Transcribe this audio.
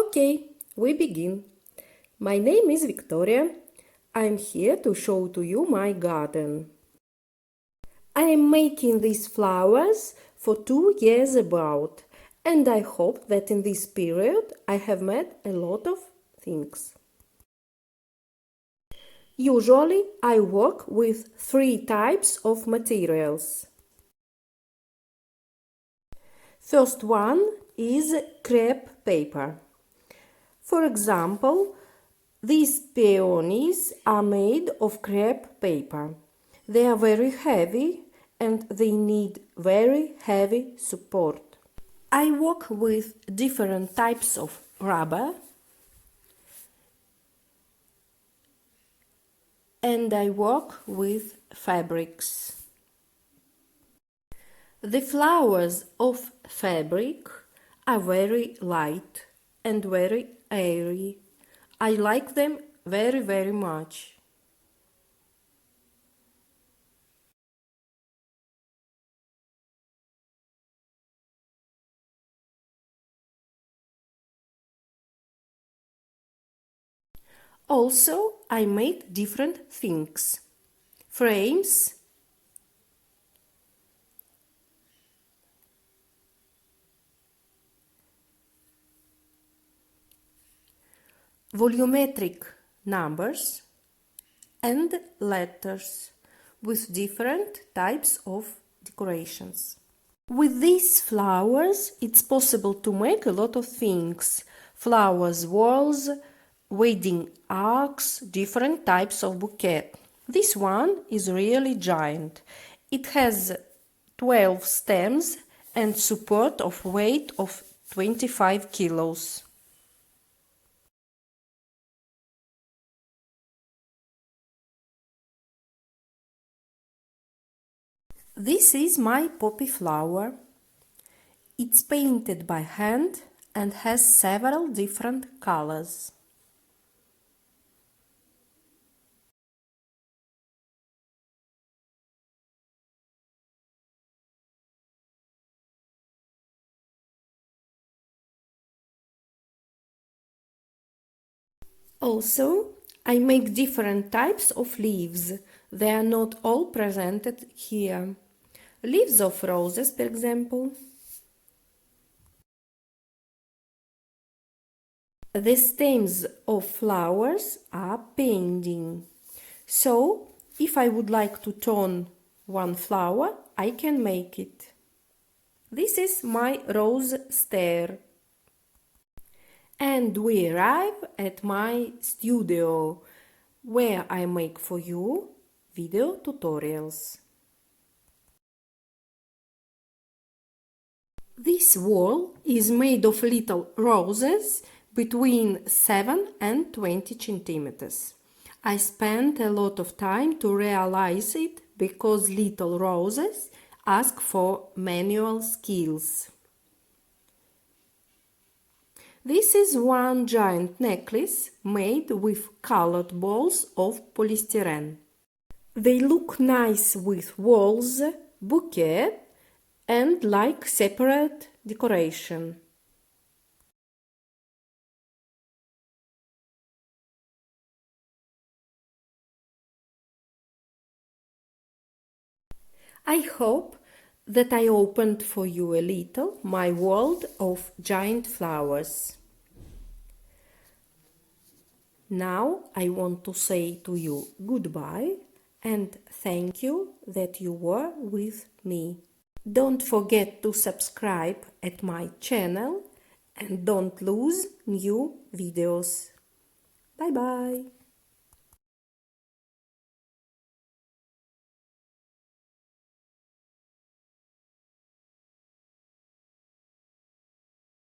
Okay, we begin. My name is Viktoria. I'm here to show to you my garden. I am making these flowers for 2 years about, and I hope that in this period I have made a lot of things. Usually I work with 3 types of materials. First one is crepe paper. For example, these peonies are made of crepe paper. They are very heavy and they need very heavy support. I work with different types of rubber and I work with fabrics. The flowers of fabric are very light and very airy. I like them very much. Also, I make different things. Frames, volumetric numbers and letters with different types of decorations. With these flowers it's possible to make a lot of things. Flowers, walls, wedding arcs, different types of bouquet. This one is really giant. It has 12 stems and support of weight of 25 kilos. This is my poppy flower. It's painted by hand and has several different colors. Also, I make different types of leaves. They are not all presented here. Leaves of roses, for example. The stems of flowers are pending. So, if I would like to turn one flower, I can make it. This is my rose stair. And we arrive at my studio, where I make for you video tutorials. This wall is made of little roses between 7 and 20 centimeters. I spent a lot of time to realize it because little roses ask for manual skills. This is one giant necklace made with colored balls of polystyrene. They look nice with walls, bouquet and like separate decoration. I hope that I opened for you a little my world of giant flowers. Now I want to say to you goodbye and thank you that you were with me. Don't forget to subscribe at my channel and don't lose new videos. Bye bye!